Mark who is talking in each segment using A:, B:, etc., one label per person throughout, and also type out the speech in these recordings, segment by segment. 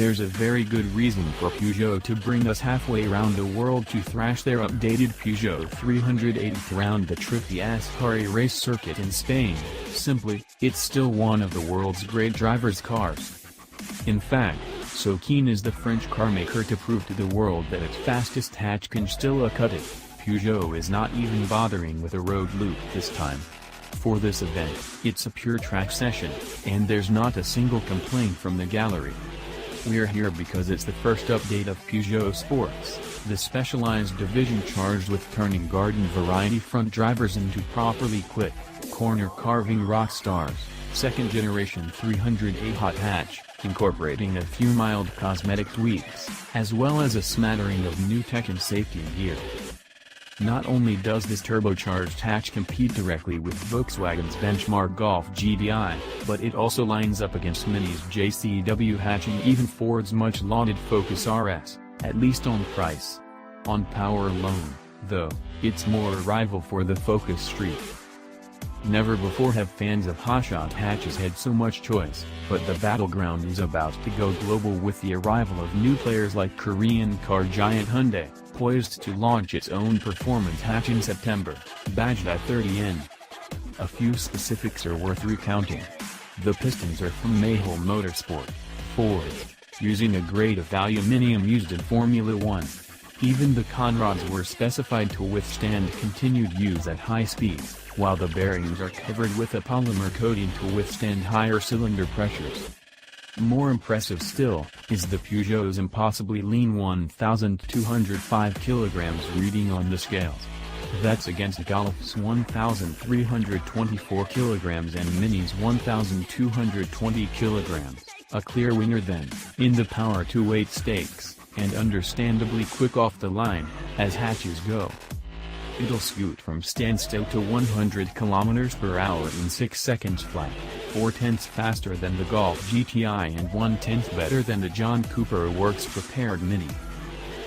A: there's a very good reason for Peugeot to bring us halfway around the world to thrash their updated Peugeot 308 around the tricky Ascari race circuit in Spain. Simply, it's still one of the world's great drivers' cars. In fact, so keen is the French carmaker to prove to the world that its fastest hatch can still cut it, Peugeot is not even bothering with a road loop this time. For this event, it's a pure track session, and there's not a single complaint from the gallery. We're here because it's the first update of Peugeot Sports, the specialized division charged with turning garden variety front drivers into properly quick, corner-carving rock stars, second-generation 308 hot hatch, incorporating a few mild cosmetic tweaks, as well as a smattering of new tech and safety gear. Not only does this turbocharged hatch compete directly with Volkswagen's benchmark Golf GTI, but it also lines up against Mini's JCW hatch and even Ford's much-lauded Focus RS, at least on price. On power alone, though, it's more a rival for the Focus Street. Never before have fans of hotshot hatches had so much choice, but the battleground is about to go global with the arrival of new players like Korean car giant Hyundai, poised to launch its own performance hatch in September, badged at 30N. A few specifics are worth recounting. The pistons are from Mayhill Motorsport, Ford, using a grade of aluminium used in Formula One. Even the conrods were specified to withstand continued use at high speeds, while the bearings are covered with a polymer coating to withstand higher cylinder pressures. More impressive still, is the Peugeot's impossibly lean 1,205 kg reading on the scales. That's against Golf's 1,324 kg and Mini's 1,220 kg, a clear winner then, in the power-to-weight stakes, and understandably quick off the line, as hatches go. It'll scoot from standstill to 100 km/h in 6 seconds flat, 4/10 faster than the Golf GTI and 1/10 better than the John Cooper Works prepared Mini.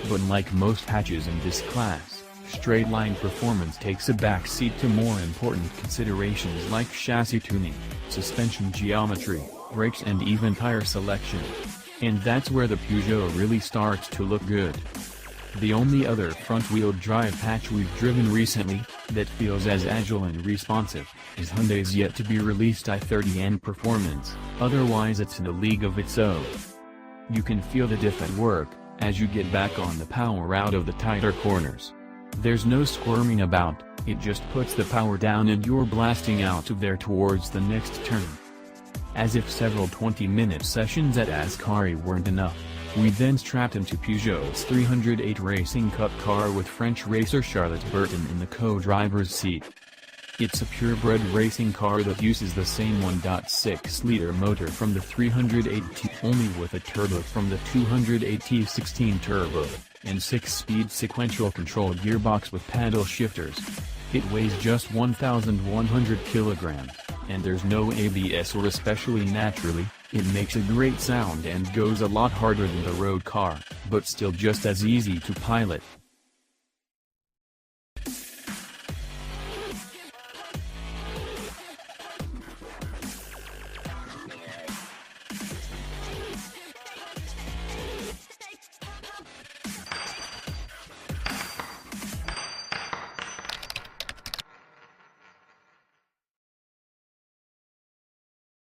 A: But like most hatches in this class, straight-line performance takes a backseat to more important considerations like chassis tuning, suspension geometry, brakes and even tire selection. And that's where the Peugeot really starts to look good. The only other front-wheel drive hatch we've driven recently, that feels as agile and responsive, is Hyundai's yet-to-be-released i30N Performance, otherwise it's in a league of its own. You can feel the diff at work, as you get back on the power out of the tighter corners. There's no squirming about, it just puts the power down and you're blasting out of there towards the next turn. As if several 20-minute sessions at Ascari weren't enough, we then strapped into Peugeot's 308 Racing Cup car with French racer Charlotte Burton in the co-driver's seat. It's a purebred racing car that uses the same 1.6-liter motor from the 308T, only with a turbo from the 208T 16 turbo, and 6-speed sequential control gearbox with paddle shifters. It weighs just 1,100 kilograms, and there's no ABS or especially naturally, it makes a great sound and goes a lot harder than the road car, but still just as easy to pilot.